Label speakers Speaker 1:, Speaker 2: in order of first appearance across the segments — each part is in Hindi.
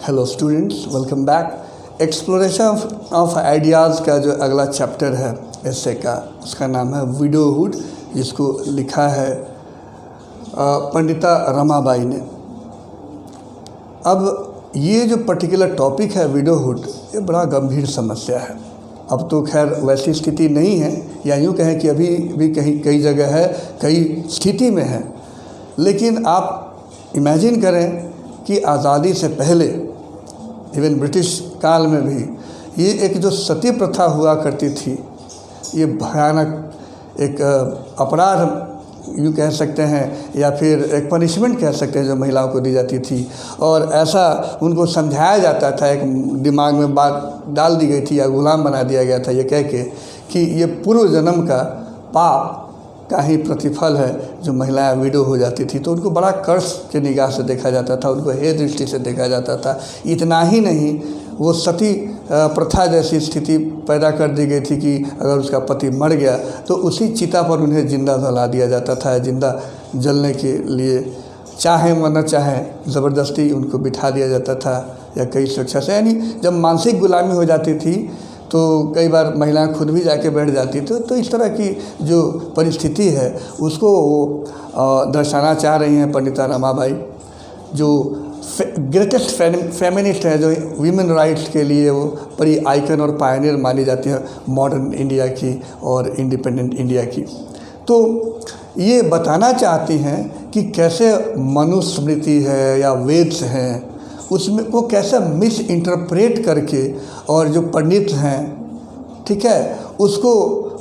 Speaker 1: Hello students, welcome back. Exploration of ideas का जो अगला चैप्टर है एसे का, उसका नाम है विडोहुड, जिसको लिखा है पंडिता रमाबाई ने। अब ये जो पर्टिकुलर टॉपिक है विडोहुड, ये बड़ा गंभीर समस्या है। अब तो खैर वैसी स्थिति नहीं है, या यूँ कहें कि अभी भी कई जगह है, कई स्थिति में है। लेकिन आप इमेजिन करें कि आज़ादी से पहले, इवन ब्रिटिश काल में भी ये एक जो सती प्रथा हुआ करती थी, ये भयानक एक अपराध यूँ कह सकते हैं, या फिर एक पनिशमेंट कह सकते हैं जो महिलाओं को दी जाती थी। और ऐसा उनको समझाया जाता था, एक दिमाग में बात डाल दी गई थी या गुलाम बना दिया गया था ये कह के कि ये पूर्व जन्म का पाप का ही प्रतिफल है जो महिलाएं विडो हो जाती थी। तो उनको बड़ा कर्ष की निगाह से देखा जाता था, उनको हे दृष्टि से देखा जाता था। इतना ही नहीं, वो सती प्रथा जैसी स्थिति पैदा कर दी गई थी कि अगर उसका पति मर गया तो उसी चिता पर उन्हें जिंदा जला दिया जाता था। जिंदा जलने के लिए चाहे व न चाहे ज़बरदस्ती उनको बिठा दिया जाता था या कई सुरक्षा से। यानी जब मानसिक गुलामी हो जाती थी तो कई बार महिलाएं खुद भी जाके बैठ जाती थी। तो इस तरह की जो परिस्थिति है उसको वो दर्शाना चाह रही हैं पंडिता रमाबाई, जो ग्रेटेस्ट फेमिनिस्ट है, जो वीमेन राइट्स के लिए वो बड़ी आइकन और पायनियर मानी जाती है मॉडर्न इंडिया की और इंडिपेंडेंट इंडिया की। तो ये बताना चाहती हैं कि कैसे मनुस्मृति है या वेद्स हैं, उसमें वो कैसे मिस इंटरप्रेट करके, और जो पंडित हैं, ठीक है, उसको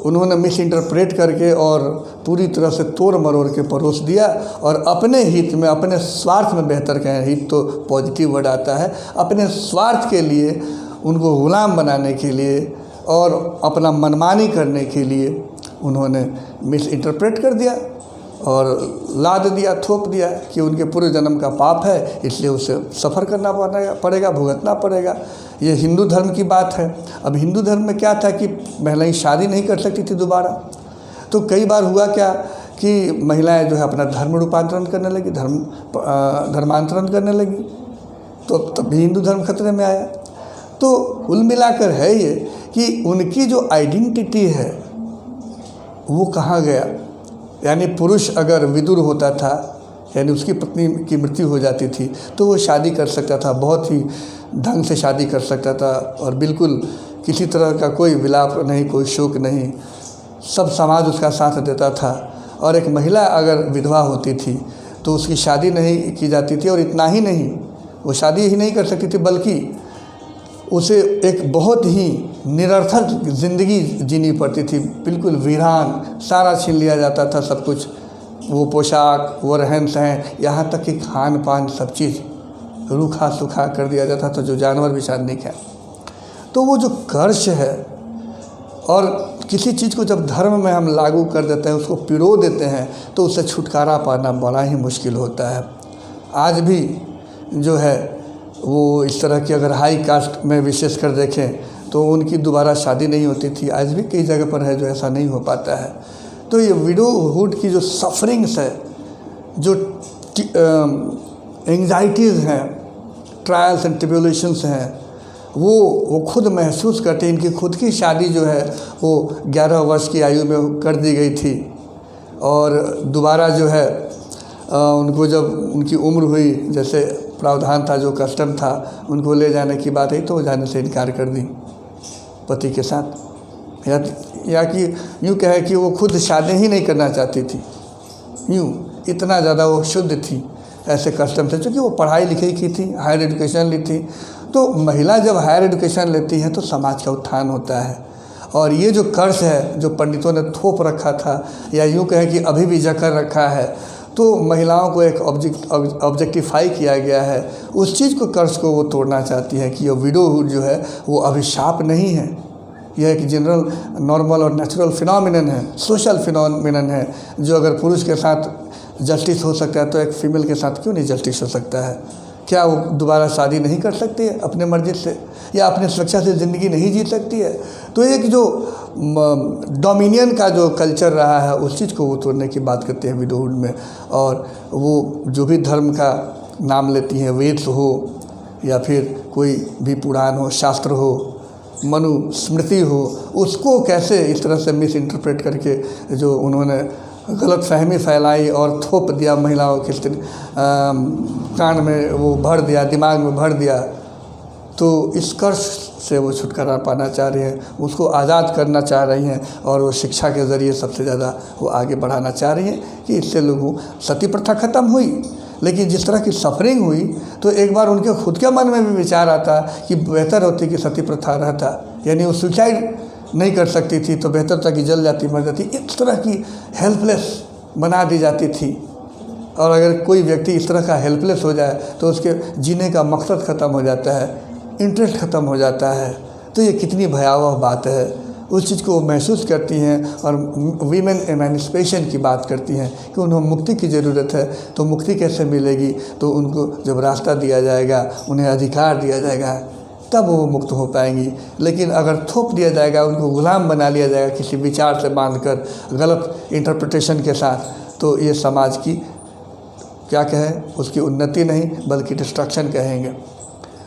Speaker 1: उन्होंने मिस इंटरप्रेट करके और पूरी तरह से तोड़ मरोड़ के परोस दिया। और अपने हित में, अपने स्वार्थ में, बेहतर कहें, हित तो पॉजिटिव वर्ड आता है, अपने स्वार्थ के लिए उनको गुलाम बनाने के लिए और अपना मनमानी करने के लिए उन्होंने मिस इंटरप्रेट कर दिया और लाद दिया, थोप दिया कि उनके पूर्व जन्म का पाप है, इसलिए उसे सफ़र करना पड़ेगा, भुगतना पड़ेगा। ये हिंदू धर्म की बात है। अब हिंदू धर्म में क्या था कि महिलाएं शादी नहीं कर सकती थी दोबारा। तो कई बार हुआ क्या कि महिलाएं जो है अपना धर्म रूपांतरण करने लगी, धर्मांतरण करने लगी, तो तब भी हिंदू धर्म खतरे में आया। तो कुल मिलाकर है ये कि उनकी जो आइडेंटिटी है वो कहाँ गया। यानी पुरुष अगर विदुर होता था, यानी उसकी पत्नी की मृत्यु हो जाती थी, तो वो शादी कर सकता था, बहुत ही ढंग से शादी कर सकता था, और बिल्कुल किसी तरह का कोई विलाप नहीं, कोई शोक नहीं, सब समाज उसका साथ देता था। और एक महिला अगर विधवा होती थी तो उसकी शादी नहीं की जाती थी। और इतना ही नहीं, वो शादी ही नहीं कर सकती थी, बल्कि उसे एक बहुत ही निरर्थक ज़िंदगी जीनी पड़ती थी, बिल्कुल वीरान, सारा छीन लिया जाता था सब कुछ, वो पोशाक, वो रहन सहन, यहाँ तक कि खान पान, सब चीज़ रूखा सूखा कर दिया जाता था, जो जानवर भी शायद नहीं खाए। तो वो जो कर्ष है, और किसी चीज़ को जब धर्म में हम लागू कर देते हैं, उसको पिरो देते हैं, तो उससे छुटकारा पाना बड़ा ही मुश्किल होता है। आज भी जो है वो इस तरह की, अगर हाई कास्ट में विशेष कर देखें तो उनकी दोबारा शादी नहीं होती थी। आज भी कई जगह पर है जो ऐसा नहीं हो पाता है। तो ये विडोहुड की जो सफरिंग्स है, जो एंग्जाइटीज़ हैं, ट्रायल्स एंड ट्रिब्यूलेशंस हैं, वो खुद महसूस करते हैं। इनकी खुद की शादी जो है वो 11 वर्ष की आयु में कर दी गई थी, और दोबारा जो है उनको जब उनकी उम्र हुई, जैसे प्रावधान था, जो कस्टम था, उनको ले जाने की बात है, तो वो जाने से इनकार कर दी पति के साथ। या कि यूँ कहे कि वो खुद शादी ही नहीं करना चाहती थी, यूँ इतना ज़्यादा वो शुद्ध थी, ऐसे कस्टम थे। चूँकि वो पढ़ाई लिखाई की थी, हायर एजुकेशन ली थी। तो महिला जब हायर एजुकेशन लेती है तो समाज का उत्थान होता है। और ये जो कर्ष है जो पंडितों ने थोप रखा था, या यूँ कहें कि अभी भी जकड़ रखा है, तो महिलाओं को एक ऑब्जेक्टिफाई किया गया है, उस चीज़ को, कर्ष को वो तोड़ना चाहती है कि ये विडोहुड जो है वो अभिशाप नहीं है, यह एक जनरल, नॉर्मल और नेचुरल फिनोमिनन है, सोशल फिनोमिनन है। जो अगर पुरुष के साथ जस्टिस हो सकता है तो एक फीमेल के साथ क्यों नहीं जस्टिस हो सकता है। क्या वो दोबारा शादी नहीं कर सकती है अपने मर्जी से, या अपने सुरक्षा से ज़िंदगी नहीं जी सकती है? तो एक जो डोमिनियन का जो कल्चर रहा है, उस चीज़ को वो तोड़ने की बात करते हैं विडोहुड में। और वो जो भी धर्म का नाम लेती हैं, वेद्स हो या फिर कोई भी पुराण हो, शास्त्र हो, मनुस्मृति हो, उसको कैसे इस तरह से मिस इंटरप्रेट करके जो उन्होंने गलत फहमी फैलाई और थोप दिया महिलाओं के कान में वो भर दिया, दिमाग में भर दिया। तो इस कर्ज से वो छुटकारा पाना चाह रही हैं, उसको आज़ाद करना चाह रही हैं और वो शिक्षा के ज़रिए सबसे ज़्यादा वो आगे बढ़ाना चाह रही हैं कि इससे लोगों सती प्रथा ख़त्म हुई। लेकिन जिस तरह की सफरिंग हुई तो एक बार उनके खुद के मन में भी विचार आता कि बेहतर होती कि सती प्रथा रहता, यानी वो सुसाइड नहीं कर सकती थी तो बेहतर था कि जल जाती, मर जाती। इस तरह की हेल्पलेस बना दी जाती थी। और अगर कोई व्यक्ति इस तरह का हेल्पलेस हो जाए तो उसके जीने का मकसद ख़त्म हो जाता है, इंटरेस्ट ख़त्म हो जाता है। तो ये कितनी भयावह बात है। उस चीज़ को वो महसूस करती हैं और वीमेन एमेंसिपेशन की बात करती हैं कि उन्हें मुक्ति की ज़रूरत है। तो मुक्ति कैसे मिलेगी? तो उनको जब रास्ता दिया जाएगा, उन्हें अधिकार दिया जाएगा, तब वो मुक्त हो पाएंगी। लेकिन अगर थोप दिया जाएगा, उनको गुलाम बना लिया जाएगा किसी विचार से बांधकर, गलत इंटरप्रिटेशन के साथ, तो ये समाज की क्या कहें, उसकी उन्नति नहीं बल्कि डिस्ट्रक्शन कहेंगे।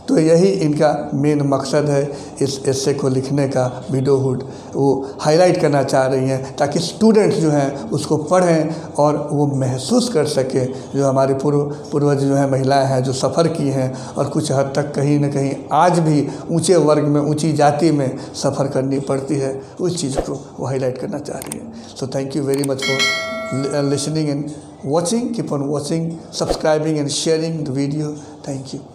Speaker 1: तो यही इनका मेन मकसद है इस एस्से को लिखने का। विडोहुड वो हाईलाइट करना चाह रही हैं ताकि स्टूडेंट्स जो हैं उसको पढ़ें और वो महसूस कर सकें जो हमारे पूर्वज जो हैं, महिलाएं हैं जो सफ़र की हैं और कुछ हद तक कहीं ना कहीं आज भी ऊंचे वर्ग में, ऊंची जाति में सफ़र करनी पड़ती है, उस चीज़ को वो हाईलाइट करना चाह रही है। So thank you very much for listening and watching. Keep on watching, subscribing and sharing the video. Thank you.